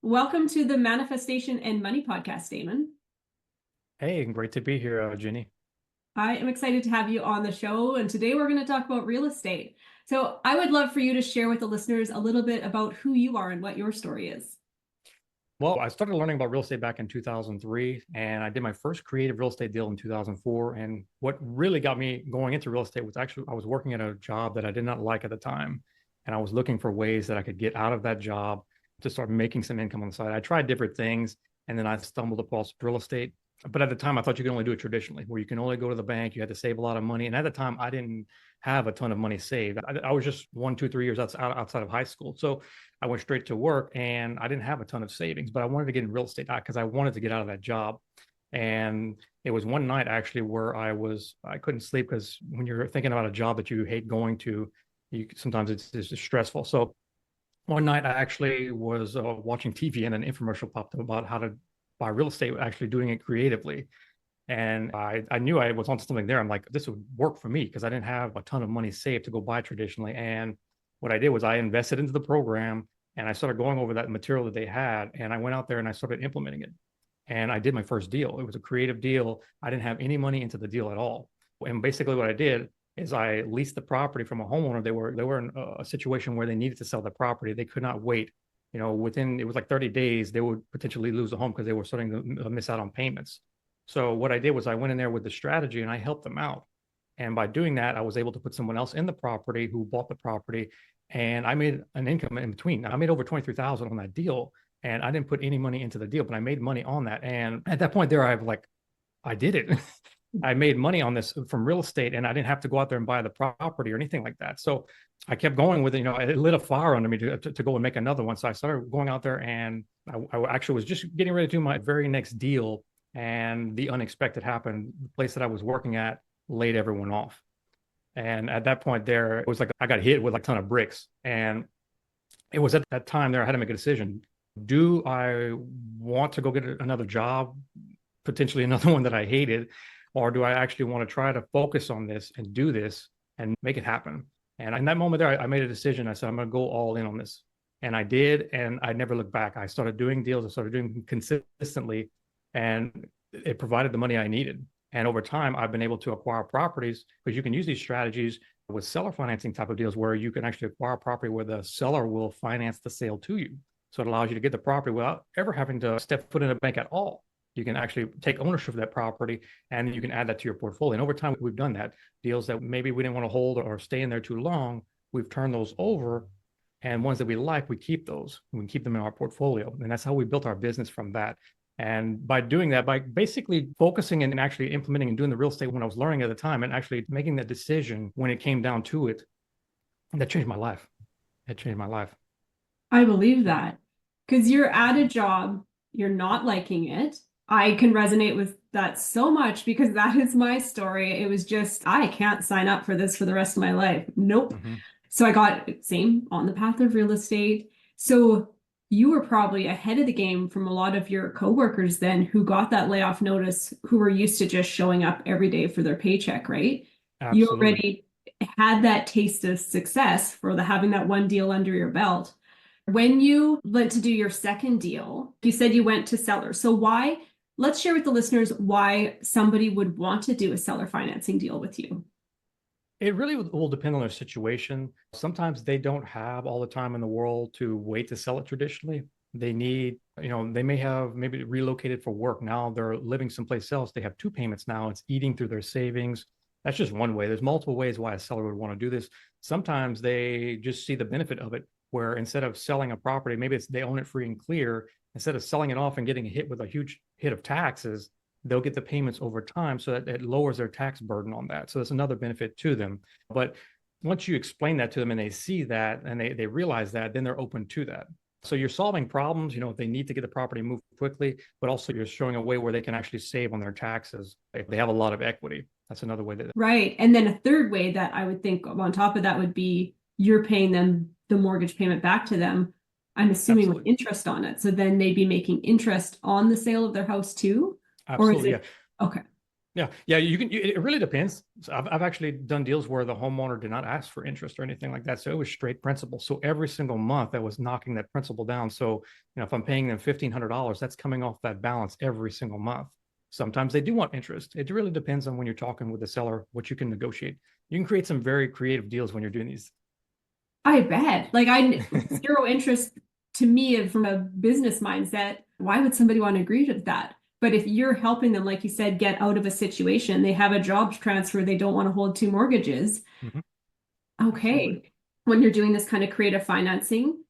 Welcome to the Manifestation and Money podcast, Damon. Hey, great to be here, Jenny. I am excited to have you on the show, and today we're going to talk about real estate. So, I would love for you to share with the listeners a little bit about who you are and what your story is. Well, I started learning about real estate back in 2003, and I did my first creative real estate deal in 2004. And what really got me going into real estate was actually I was working at a job that I did not like at the time, and I was looking for ways that I could get out of that job to start making some income on the side. I tried different things, and then I stumbled across real estate. But at the time, I thought you could only do it traditionally, where you can only go to the bank, you had to save a lot of money. And at the time, I didn't have a ton of money saved. I was just 1, 2, 3 years outside of high school. So I went straight to work and I didn't have a ton of savings, but I wanted to get in real estate because I wanted to get out of that job. And it was one night actually where I couldn't sleep because when you're thinking about a job that you hate going to, sometimes it's just stressful. So one night I actually was watching TV and an infomercial popped up about how to buy real estate, actually doing it creatively. And I knew I was onto something there. I'm like, this would work for me because I didn't have a ton of money saved to go buy traditionally. And what I did was I invested into the program and I started going over that material that they had. And I went out there and I started implementing it. And I did my first deal. It was a creative deal. I didn't have any money into the deal at all. And basically what I did is I leased the property from a homeowner. They were in a situation where they needed to sell the property. They could not wait. It was like 30 days, they would potentially lose the home because they were starting to miss out on payments. So what I did was I went in there with the strategy and I helped them out. And by doing that, I was able to put someone else in the property who bought the property, and I made an income in between. I made over 23,000 on that deal, and I didn't put any money into the deal, but I made money on that. And at that point there, I did it. I made money on this from real estate, and I didn't have to go out there and buy the property or anything like that. So I kept going with it. It lit a fire under me to go and make another one. So I started going out there, and I actually was just getting ready to do my very next deal. And the unexpected happened. The place that I was working at laid everyone off. And at that point there, it was like I got hit with like a ton of bricks. And it was at that time there, I had to make a decision. Do I want to go get another job, potentially another one that I hated? Or do I actually want to try to focus on this and do this and make it happen? And in that moment there, I made a decision. I said, I'm going to go all in on this. And I did. And I never looked back. I started doing deals. I started doing consistently. And it provided the money I needed. And over time, I've been able to acquire properties because you can use these strategies with seller financing type of deals where you can actually acquire property where the seller will finance the sale to you. So it allows you to get the property without ever having to step foot in a bank at all. You can actually take ownership of that property and you can add that to your portfolio. And over time, we've done that. Deals that maybe we didn't want to hold or stay in there too long, we've turned those over. And ones that we like, we keep those. We can keep them in our portfolio. And that's how we built our business from that. And by doing that, by basically focusing and actually implementing and doing the real estate when I was learning at the time and actually making that decision when it came down to it, that changed my life. It changed my life. I believe that because you're at a job, you're not liking it. I can resonate with that so much because that is my story. It was just, I can't sign up for this for the rest of my life. Nope. Mm-hmm. So I got same on the path of real estate. So you were probably ahead of the game from a lot of your coworkers then who got that layoff notice, who were used to just showing up every day for their paycheck, right? Absolutely. You already had that taste of success for having that one deal under your belt. When you went to do your second deal, you said you went to seller. So why? Let's share with the listeners why somebody would want to do a seller financing deal with you. It really will depend on their situation. Sometimes they don't have all the time in the world to wait to sell it traditionally. They need, they may have maybe relocated for work. Now they're living someplace else. They have two payments now. It's eating through their savings. That's just one way. There's multiple ways why a seller would want to do this. Sometimes they just see the benefit of it, where instead of selling a property, maybe they own it free and clear. Instead of selling it off and getting hit with a huge hit of taxes, they'll get the payments over time so that it lowers their tax burden on that. So that's another benefit to them. But once you explain that to them and they see that and they realize that, then they're open to that. So you're solving problems, if they need to get the property moved quickly, but also you're showing a way where they can actually save on their taxes if they have a lot of equity. That's another way that. Right. And then a third way that I would think on top of that would be you're paying them the mortgage payment back to them. I'm assuming Absolutely. With interest on it. So then they'd be making interest on the sale of their house too? Absolutely. Or is it... Okay. Yeah. You can. It really depends. So I've actually done deals where the homeowner did not ask for interest or anything like that, so it was straight principal. So every single month, I was knocking that principal down. So if I'm paying them $1,500, that's coming off that balance every single month. Sometimes they do want interest. It really depends on when you're talking with the seller, what you can negotiate. You can create some very creative deals when you're doing these. I bet. Like I zero interest to me from a business mindset. Why would somebody want to agree to that? But if you're helping them, like you said, get out of a situation, they have a job transfer, they don't want to hold two mortgages. Mhm. Absolutely. Okay. When you're doing this kind of creative financing,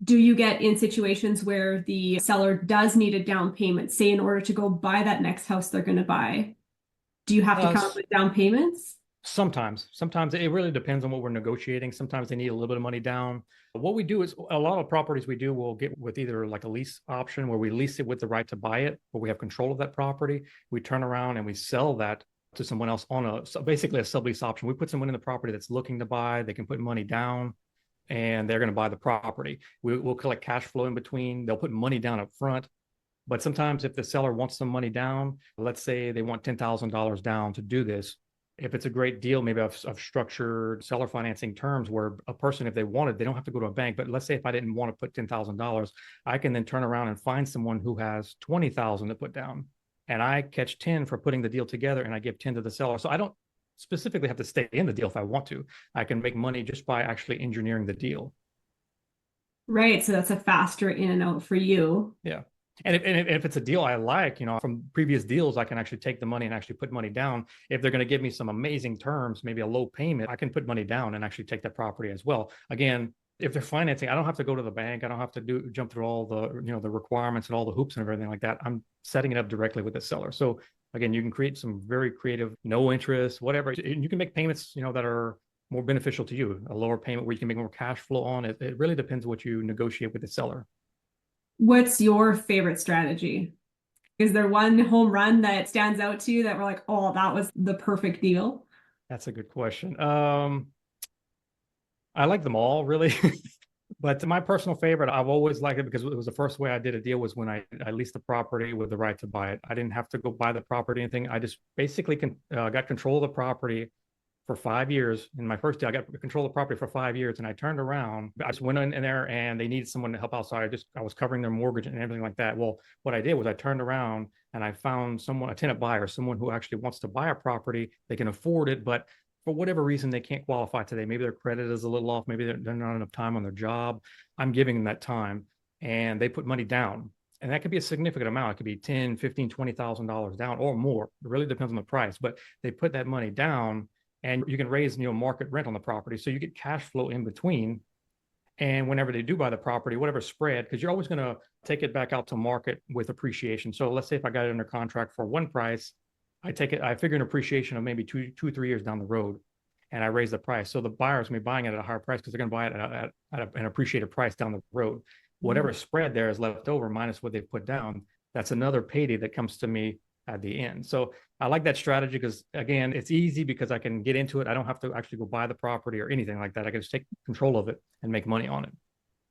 do you get in situations where the seller does need a down payment, say in order to go buy that next house they're going to buy? Do you have to come up Uh, with down payments? Sometimes it really depends on what we're negotiating. Sometimes they need a little bit of money down. What we do is a lot of properties we do will get with either like a lease option where we lease it with the right to buy it, where we have control of that property. We turn around and we sell that to someone else on basically a sublease option. We put someone in the property that's looking to buy. They can put money down and they're going to buy the property. We'll collect cash flow in between. They'll put money down up front. But sometimes if the seller wants some money down, let's say they want $10,000 down to do this, if it's a great deal, maybe I've structured seller financing terms where a person, if they wanted, they don't have to go to a bank. But let's say if I didn't want to put $10,000, I can then turn around and find someone who has 20,000 to put down, and I catch 10 for putting the deal together, and I give 10 to the seller. So I don't specifically have to stay in the deal if I want to. I can make money just by actually engineering the deal. Right. So that's a faster in and out for you. Yeah. And if it's a deal I like, from previous deals, I can actually take the money and actually put money down. If they're going to give me some amazing terms, maybe a low payment, I can put money down and actually take that property as well. Again, if they're financing, I don't have to go to the bank. I don't have to jump through all the requirements and all the hoops and everything like that. I'm setting it up directly with the seller. So again, you can create some very creative, no interest, whatever. You can make payments, that are more beneficial to you. A lower payment where you can make more cash flow on it. It really depends what you negotiate with the seller. What's your favorite strategy? Is there one home run that stands out to you that we're like, oh, that was the perfect deal? That's a good question. I like them all really. But my personal favorite, I've always liked it because it was the first way I did a deal was when I leased the property with the right to buy it. I didn't have to go buy the property or anything. I just basically got control of the property for 5 years. In my first deal, I got control of the property for 5 years, and I turned around. I just went in there, and they needed someone to help out. So I was covering their mortgage and everything like that. Well, what I did was I turned around and I found a tenant buyer, someone who actually wants to buy a property. They can afford it, but for whatever reason, they can't qualify today. Maybe their credit is a little off. Maybe they're not enough time on their job. I'm giving them that time, and they put money down. And that could be a significant amount. It could be 10, 15, $20,000 down or more. It really depends on the price, but they put that money down, and you can raise market rent on the property, so you get cash flow in between. And whenever they do buy the property, whatever spread, because you're always going to take it back out to market with appreciation. So let's say if I got it under contract for one price, I figure an appreciation of maybe 3 years down the road, and I raise the price. So the buyers may be buying it at a higher price because they're going to buy it at an appreciated price down the road. Whatever spread there is left over minus what they've put down, that's another payday that comes to me at the end. So I like that strategy because, again, it's easy because I can get into it. I don't have to actually go buy the property or anything like that. I can just take control of it and make money on it.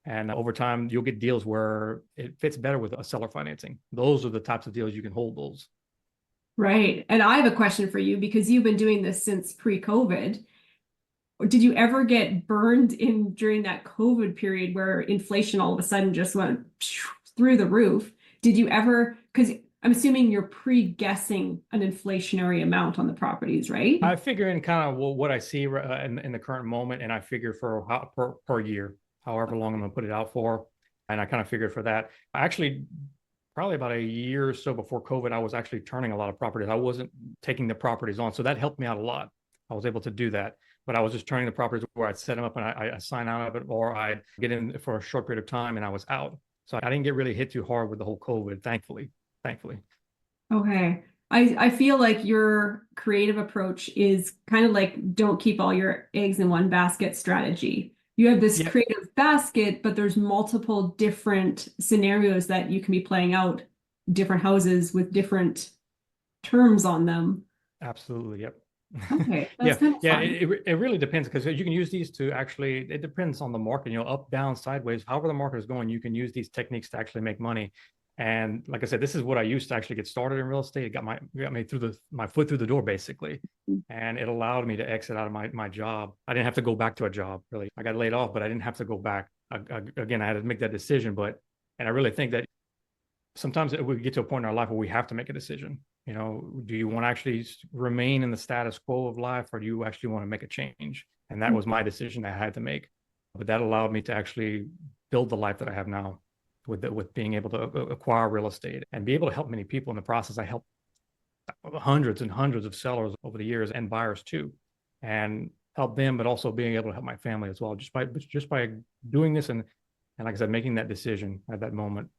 And over time, you'll get deals where it fits better with a seller financing. Those are the types of deals you can hold those. Right. And I have a question for you because you've been doing this since pre-COVID. Did you ever get burned in during that COVID period where inflation all of a sudden just went through the roof? Did you ever, because I'm assuming you're pre-guessing an inflationary amount on the properties, right? I figure in kind of what I see in the current moment, and I figure for per year, however long I'm going to put it out for. And I kind of figured for that. I actually probably about a year or so before COVID, I was actually turning a lot of properties. I wasn't taking the properties on. So that helped me out a lot. I was able to do that. But I was just turning the properties where I'd set them up and I sign out of it, or I'd get in for a short period of time and I was out. So I didn't get really hit too hard with the whole COVID, thankfully. Thankfully. Okay. I feel like your creative approach is kind of like don't keep all your eggs in one basket strategy. You have this Yeah, creative basket, but there's multiple different scenarios that you can be playing out, different houses with different terms on them. absolutely. Yep. Okay, that's Yeah, kind of yeah, fun. it really depends because you can use these to actually, it depends on the market, up, down, sideways, however the market is going, you can use these techniques to actually make money. And like I said, this is what I used to actually get started in real estate. It got me through my foot through the door, basically. And it allowed me to exit out of my job. I didn't have to go back to a job, really. I got laid off, but I didn't have to go back. Again, I had to make that decision. And I really think that sometimes we get to a point in our life where we have to make a decision. You know, do you want to actually remain in the status quo of life, or do you actually want to make a change? And that was my decision I had to make. But that allowed me to actually build the life that I have now with being able to acquire real estate and be able to help many people in the process. I helped hundreds and hundreds of sellers over the years, and buyers too, and help them, but also being able to help my family as well, just by doing this and like I said, making that decision at that moment.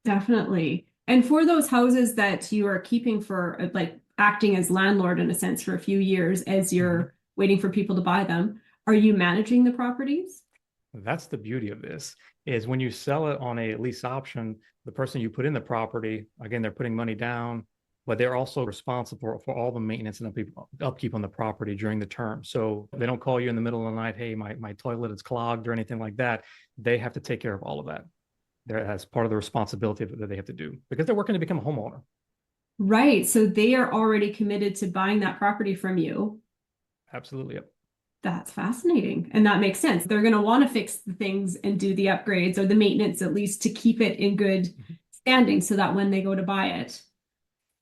Definitely. And for those houses that you are keeping for like acting as landlord in a sense for a few years as you're waiting for people to buy them, are you managing the properties? That's the beauty of this, is when you sell it on a lease option, the person you put in the property, again, they're putting money down, but they're also responsible for all the maintenance and upkeep on the property during the term. So they don't call you in the middle of the night, hey, my toilet is clogged or anything like that. They have to take care of all of that. That's part of the responsibility that they have to do because they're working to become a homeowner. Right. So they are already committed to buying that property from you. Absolutely. Yep. That's fascinating. And that makes sense. They're going to want to fix the things and do the upgrades or the maintenance, at least to keep it in good standing so that when they go to buy it.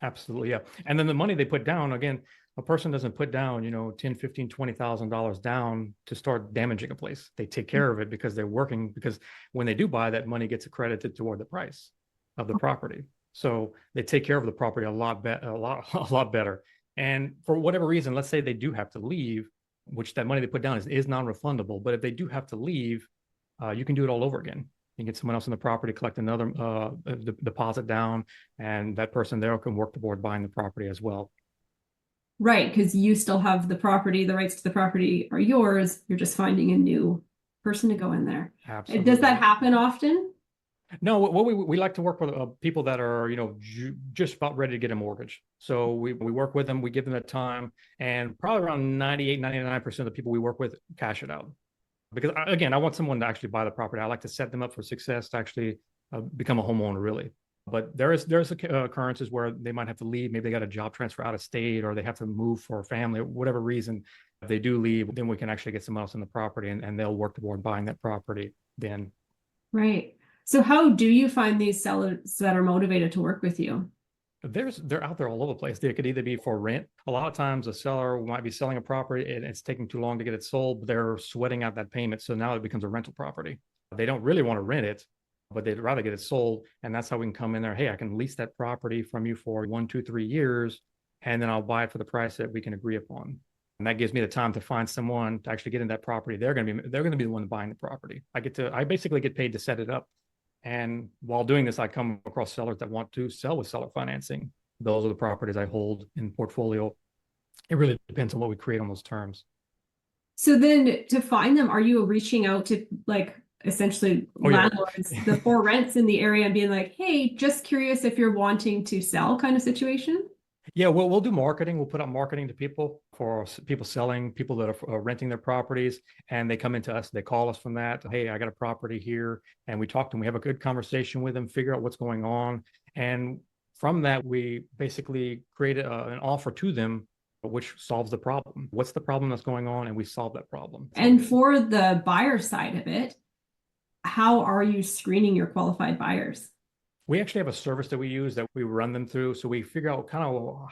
Absolutely. Yeah. And then the money they put down, again, a person doesn't put down, you know, 10, 15, $20,000 down to start damaging a place. They take care of it because they're working, because when they do buy, that money gets accredited toward the price of the property. So they take care of the property a lot better. And for whatever reason, let's say they do have to leave, which that money they put down is non-refundable. But if they do have to leave, you can do it all over again. You can get someone else in the property, collect another deposit down, and that person there can work toward buying the property as well. Right. Because you still have the property, the rights to the property are yours. You're just finding a new person to go in there. Absolutely. Does that happen often? No, what we like to work with people that are, you know, just about ready to get a mortgage. So we work with them, we give them the time, and probably around 98, 99% of the people we work with cash it out. Because again, I want someone to actually buy the property. I like to set them up for success to actually become a homeowner, really. But there's occurrences where they might have to leave. Maybe they got a job transfer out of state, or they have to move for a family, or whatever reason. If they do leave, then we can actually get someone else in the property, and they'll work toward buying that property then. Right. So how do you find these sellers that are motivated to work with you? They're out there all over the place. They could either be for rent. A lot of times a seller might be selling a property and it's taking too long to get it sold, but they're sweating out that payment. So now it becomes a rental property. They don't really want to rent it, but they'd rather get it sold. And that's how we can come in there. Hey, I can lease that property from you for 1, 2, 3 years, and then I'll buy it for the price that we can agree upon. And that gives me the time to find someone to actually get in that property. They're going to be the one buying the property. I basically get paid to set it up. And while doing this, I come across sellers that want to sell with seller financing. Those are the properties I hold in portfolio. It really depends on what we create on those terms. So then to find them, are you reaching out to like essentially landlords, the for rents in the area and being like, hey, just curious if you're wanting to sell kind of situation? Yeah, we'll do marketing. We'll put out marketing to people for people selling, people that are renting their properties, and they come into us. They call us from that. Hey, I got a property here, and we talk to them. We have a good conversation with them, figure out what's going on, and from that, we basically create an offer to them, which solves the problem. What's the problem that's going on, and we solve that problem. And for the buyer side of it, how are you screening your qualified buyers? We actually have a service that we use that we run them through. So we figure out kind of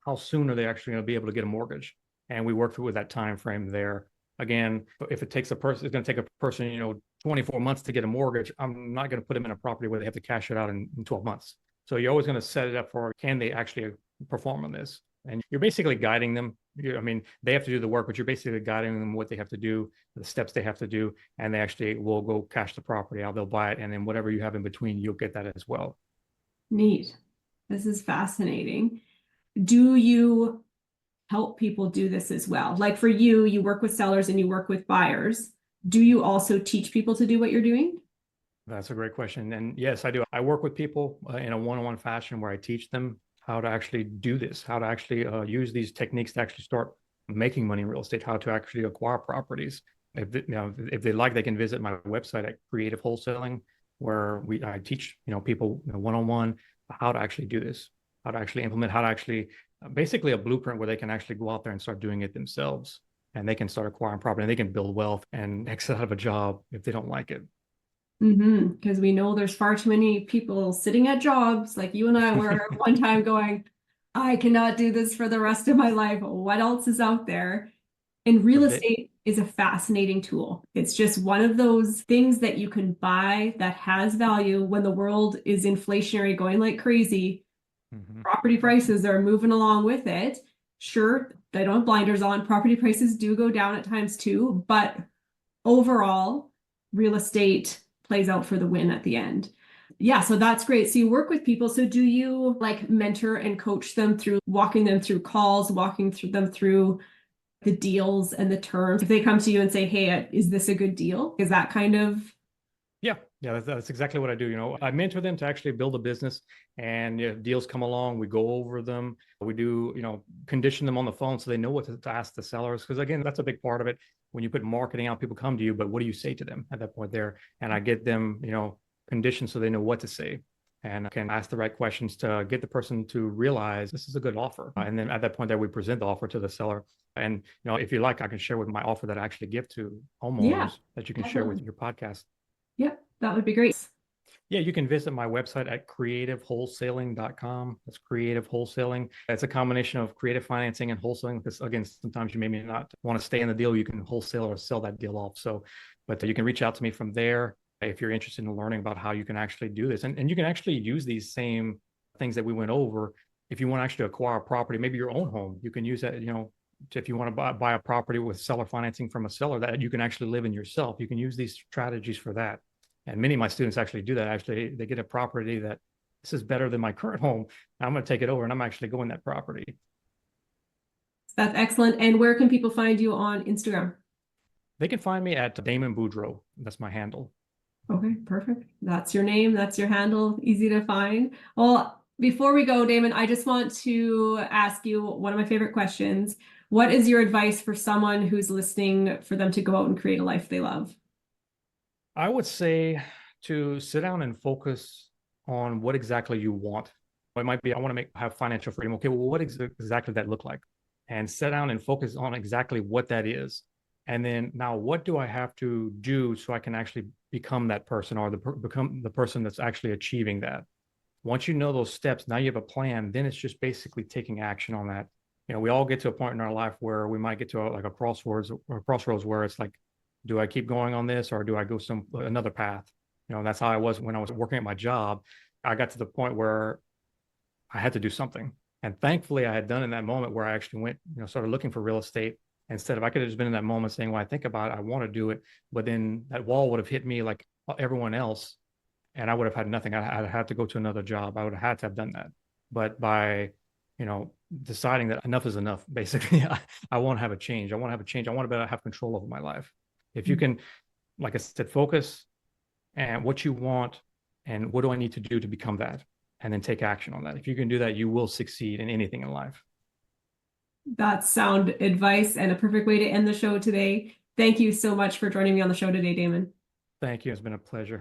how soon are they actually going to be able to get a mortgage. And we work through with that time frame there. Again, if it takes a person, it's going to take a person, you know, 24 months to get a mortgage. I'm not going to put them in a property where they have to cash it out in 12 months. So you're always going to set it up for, can they actually perform on this? And you're basically guiding them. I mean, they have to do the work, but you're basically guiding them what they have to do, the steps they have to do, and they actually will go cash the property out. They'll buy it, and then whatever you have in between, you'll get that as well. Neat. This is fascinating. Do you help people do this as well? Like for you, you work with sellers and you work with buyers. Do you also teach people to do what you're doing? That's a great question. And yes, I do. I work with people in a one-on-one fashion where I teach them how to actually do this, how to actually use these techniques to actually start making money in real estate, how to actually acquire properties. If they like, they can visit my website at Creative Wholesaling, where I teach, people one-on-one how to actually do this, how to actually implement, how to actually basically a blueprint where they can actually go out there and start doing it themselves, and they can start acquiring property and they can build wealth and exit out of a job if they don't like it. Because we know there's far too many people sitting at jobs like you and I were one time going, I cannot do this for the rest of my life. What else is out there? And real estate is a fascinating tool. It's just one of those things that you can buy that has value when the world is inflationary, going like crazy. Property prices are moving along with it. Sure, they don't have blinders on. Property prices do go down at times too, but overall, real estate plays out for the win at the end. Yeah, so that's great. So you work with people. So do you like mentor and coach them through walking them through calls, walking through them through the deals and the terms? If they come to you and say, hey, is this a good deal? Is that kind of... Yeah, that's exactly what I do. I mentor them to actually build a business, and if deals come along, we go over them. We do, condition them on the phone so they know what to ask the sellers. Because again, that's a big part of it. When you put marketing out, people come to you, but what do you say to them at that point there? And I get them, conditioned so they know what to say, and I can ask the right questions to get the person to realize this is a good offer. And then at that point there, we present the offer to the seller. And, if you like, I can share with my offer that I actually give to homeowners that you can share with your podcast. Yep, that would be great. Yeah, you can visit my website at creativewholesaling.com. That's creative wholesaling. It's a combination of creative financing and wholesaling, because again, sometimes you may not want to stay in the deal. You can wholesale or sell that deal off. But you can reach out to me from there if you're interested in learning about how you can actually do this. And you can actually use these same things that we went over. If you want to actually acquire a property, maybe your own home, you can use that, if you want to buy a property with seller financing from a seller that you can actually live in yourself. You can use these strategies for that. And many of my students actually do that. Actually, they get a property that this is better than my current home. I'm going to take it over and I'm actually going that property. That's excellent. And where can people find you on Instagram? They can find me at Damon Boudreaux. That's my handle. Okay, perfect. That's your name. That's your handle. Easy to find. Well, before we go, Damon, I just want to ask you one of my favorite questions. What is your advice for someone who's listening for them to go out and create a life they love? I would say to sit down and focus on what exactly you want. It might be, I want to have financial freedom. Okay, well, what exactly that look like? And sit down and focus on exactly what that is. And then now, what do I have to do so I can actually become that person, or become the person that's actually achieving that? Once you know those steps, now you have a plan. Then it's just basically taking action on that. We all get to a point in our life where we might get to a crossroads where it's like, do I keep going on this, or do I go another path? That's how I was when I was working at my job. I got to the point where I had to do something. And thankfully I had done in that moment where I actually went, started looking for real estate. Instead of, I could have just been in that moment saying, when I think about it, I want to do it. But then that wall would have hit me like everyone else, and I would have had nothing. I'd had to go to another job. I would have had to have done that. But by, deciding that enough is enough, basically, I want to have a change. I want to have a change. I want to be able to have control over my life. If you can, like I said, focus and what you want and what do I need to do to become that, and then take action on that. If you can do that, you will succeed in anything in life. That's sound advice and a perfect way to end the show today. Thank you so much for joining me on the show today, Damon. Thank you. It's been a pleasure.